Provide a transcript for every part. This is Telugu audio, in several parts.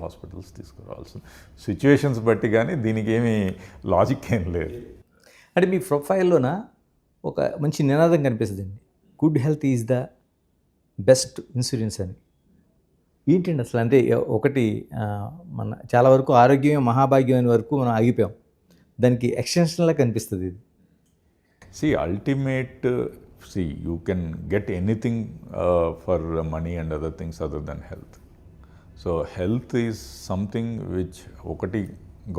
హాస్పిటల్స్ తీసుకురావాల్సింది సిచ్యువేషన్స్ బట్టి, కానీ దీనికి ఏమీ లాజిక్ ఏం లేదు. అంటే మీ ప్రొఫైల్లోన ఒక మంచి నినాదం కనిపిస్తుందండి, good health is the best insurance అని. ఏంటండి అసలు? అంటే ఒకటి మన చాలా వరకు ఆరోగ్యమే మహాభాగ్యం అనే వరకు మనం ఆగిపోయాం, దానికి ఎక్స్టెన్షన్లా కనిపిస్తుంది ఇది. Ultimate, you can get anything for money and other things other than health. So health is something which ఒకటి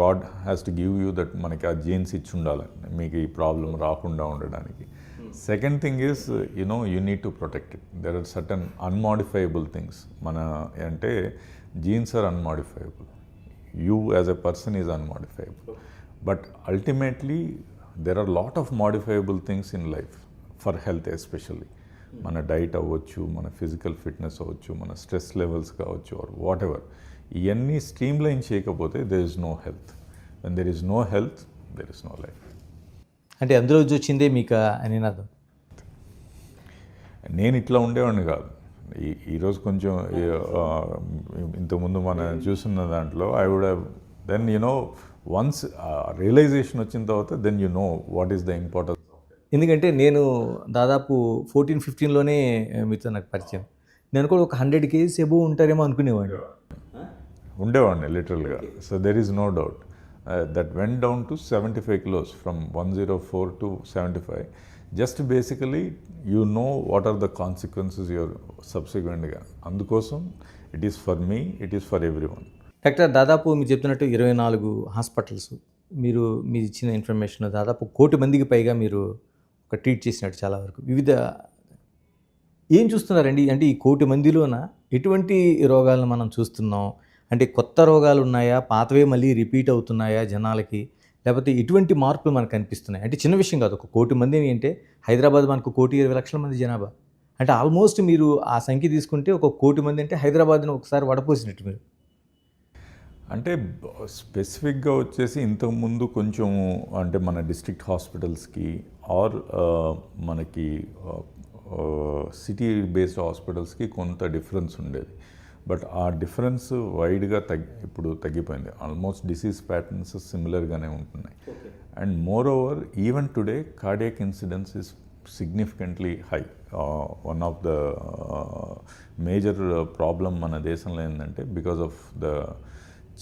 God has to give you, that మనకి ఆ జీన్స్ ఇచ్చి ఉండాలి మీకు ఈ ప్రాబ్లం రాకుండా ఉండడానికి. Second thing is you need to protect it. There are certain unmodifiable things. మన అంటే genes are unmodifiable. You as a person is unmodifiable. But ultimately there are lot of modifiable things in life for health especially. మన డైట్ అవ్వచ్చు, మన ఫిజికల్ ఫిట్నెస్ అవ్వచ్చు, మన స్ట్రెస్ లెవెల్స్ కావచ్చు, ఆర్ వాట్ ఎవర్. ఇవన్నీ స్ట్రీమ్ లైన్ చేయకపోతే there is no health. When there is no health there is no life. అంటే అందులో వచ్చిందే మీకు నినాదం. నేను ఇట్లా ఉండేవాడిని కాదు. ఈరోజు కొంచెం ఇంతకుముందు మనం చూస్తున్న దాంట్లో I would have then once realization వచ్చిన తర్వాత then what is the importance. ఎందుకంటే నేను దాదాపు 14-15లోనే మీతో నాకు పరిచయం. నేను కూడా ఒక 100 kgs ఎబో ఉంటారేమో అనుకునేవాడిని. ఉండేవాడిని లిటరల్గా. So there is no doubt that went down to 75 kilos from 104 to 75. Just basically what are the consequences your సబ్సిక్వెంట్గా. అందుకోసం it is for me, it is for every one. Doctor, దాదాపు మీరు చెప్తున్నట్టు 24 హాస్పిటల్స్, మీరు ఇచ్చిన ఇన్ఫర్మేషన్ దాదాపు 1 కోటి మందికి పైగా మీరు ఒక ట్రీట్ చేసినట్టు చాలా వరకు వివిధ ఏం చూస్తున్నారండి? అంటే ఈ 1 కోటి మందిలోన ఎటువంటి రోగాలను మనం చూస్తున్నాం? అంటే కొత్త రోగాలు ఉన్నాయా, పాతవే మళ్ళీ రిపీట్ అవుతున్నాయా జనాలకి, లేకపోతే ఇటువంటి మార్పులు మనకు కనిపిస్తున్నాయి? అంటే చిన్న విషయం కాదు, 1 కోటి మంది అంటే హైదరాబాద్ మనకు 1,20,00,000 మంది జనాభా. అంటే ఆల్మోస్ట్ మీరు ఆ సంఖ్య తీసుకుంటే 1 కోటి మంది అంటే హైదరాబాద్ను ఒకసారి వడపోసినట్టు మీరు. అంటే స్పెసిఫిక్గా వచ్చేసి ఇంతకుముందు కొంచెం అంటే మన డిస్ట్రిక్ట్ హాస్పిటల్స్కి ఆర్ మనకి సిటీ బేస్డ్ హాస్పిటల్స్కి కొంత డిఫరెన్స్ ఉండేది. బట్ ఆ డిఫరెన్స్ వైడ్గా ఇప్పుడు తగ్గిపోయింది. ఆల్మోస్ట్ డిసీజ్ ప్యాటర్న్స్ సిమిలర్గానే ఉంటున్నాయి. And more over even today cardiac incidence is significantly high. One of the major problem మన దేశంలో ఏంటంటే because of the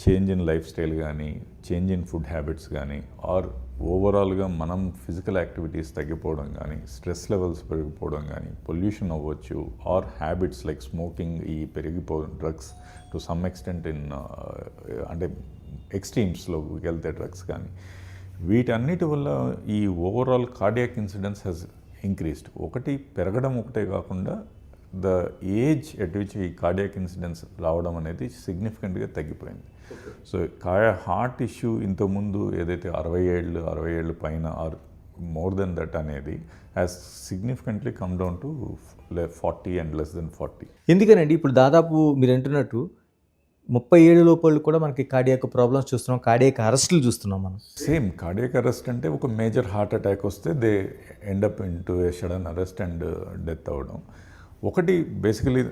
change in life style కానీ, చేంజ్ ఇన్ ఫుడ్ హ్యాబిట్స్ కానీ, ఆర్ ఓవరాల్గా మనం ఫిజికల్ యాక్టివిటీస్ తగ్గిపోవడం కానీ, స్ట్రెస్ లెవెల్స్ పెరిగిపోవడం కానీ, పొల్యూషన్ అవ్వచ్చు, ఆర్ హ్యాబిట్స్ లైక్ స్మోకింగ్, ఈ డ్రగ్స్ టు సమ్ ఎక్స్టెంట్ అంటే ఎక్స్ట్రీమ్స్లోకి వెళ్తే డ్రగ్స్ కానీ, వీటన్నిటి వల్ల ఈ overall cardiac incidence has increased. ఒకటి పెరగడం ఒకటే కాకుండా ద ఏజ్ ఎట్ విచ్ ఈ కార్డియాక్ ఇన్సిడెన్స్ రావడం అనేది సిగ్నిఫికెంట్గా తగ్గిపోయింది. సో హార్ట్ ఇష్యూ ఇంతకుముందు ఏదైతే 60 ఏళ్ళు పైన ఆర్ మోర్ దెన్ దట్ అనేది has significantly come down to 40 and less than 40. ఎందుకనండి ఇప్పుడు దాదాపు మీరు అంటున్నట్టు 37 లోపల కూడా మనకి కార్డియాక్ ప్రాబ్లమ్స్ చూస్తున్నాం, కార్డియాక్ అరెస్టులు చూస్తున్నాం మనం. సేమ్ కార్డియాక్ అరెస్ట్ అంటే ఒక మేజర్ హార్ట్ అటాక్ వస్తే they end up into a sudden arrest and death అవ్వడం. ఒకటి basically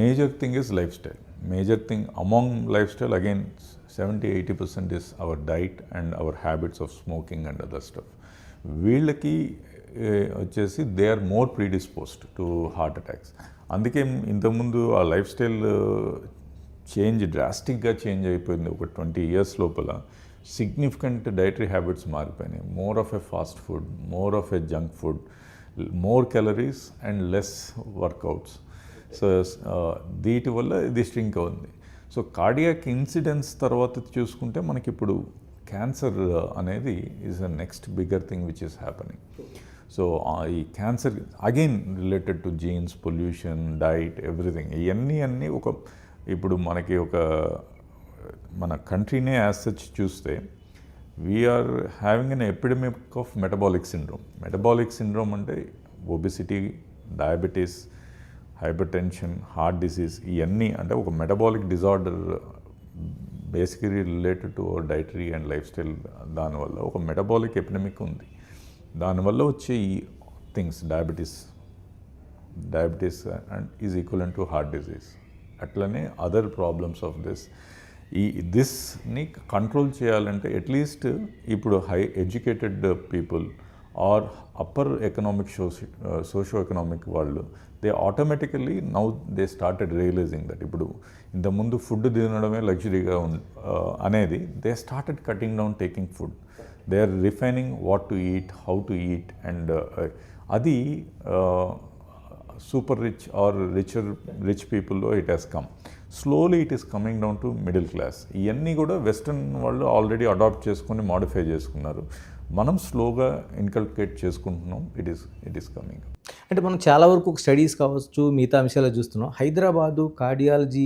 major thing is lifestyle. Major thing among lifestyle again 70-80% is our diet and our habits of smoking and other stuff. వీళ్ళకి వచ్చేసి they are more predisposed to heart attacks. అందుకే ఇంతకుముందు ఆ లైఫ్ స్టైల్ డ్రాస్టిక్గా చేంజ్ అయిపోయింది. ఒక 20 years లోపల సిగ్నిఫికెంట్ డైటరీ హ్యాబిట్స్ మారిపోయినాయి. More of a fast food, more of a junk food, more calories and less workouts. So వీటి వల్ల ఇది స్ట్రింక్ అవుతుంది. సో కార్డియాక్ ఇన్సిడెన్స్ తర్వాత చూసుకుంటే మనకి ఇప్పుడు క్యాన్సర్ అనేది is the next bigger thing which is happening. So ఈ cancer again related to genes, pollution, diet, everything. ఇవన్నీ ఇప్పుడు మనకి మన కంట్రీనే యాజ్ సచ్ చూస్తే we are having an epidemic of metabolic syndrome. Metabolic syndrome అంటే obesity, diabetes, hypertension, heart disease, ఇవన్నీ అంటే ఒక metabolic disorder basically related to dietary and lifestyle. దానివల్ల ఒక మెటబాలిక్ ఎపిడమిక్ ఉంది. దానివల్ల వచ్చే ఈ things diabetes and is equivalent to heart disease. అట్లనే అదర్ ప్రాబ్లమ్స్ ఆఫ్ దిస్ ఈ దిస్ని కంట్రోల్ చేయాలంటే అట్లీస్ట్ ఇప్పుడు high educated people or upper economic socio economic వాళ్ళు they automatically now they started realising that ఇప్పుడు ఇంతకుముందు ఫుడ్ తినడమే లగ్జరీగా అనేది they started cutting down taking food, they are refining what to eat, how to eat, and అది సూపర్ రిచ్ ఆర్ రిచ్ పీపుల్లో it has come. Slowly it is coming down to middle class. ఇవన్నీ కూడా వెస్ట్రన్ వాళ్ళు ఆల్రెడీ అడాప్ట్ చేసుకొని మాడిఫై చేసుకున్నారు. మనం స్లోగా ఇన్కల్కేట్ చేసుకుంటున్నాం. It is coming. అంటే మనం చాలా వరకు స్టడీస్ కావచ్చు, మిగతా అంశాలు చూస్తున్నాం. హైదరాబాదు కార్డియాలజీ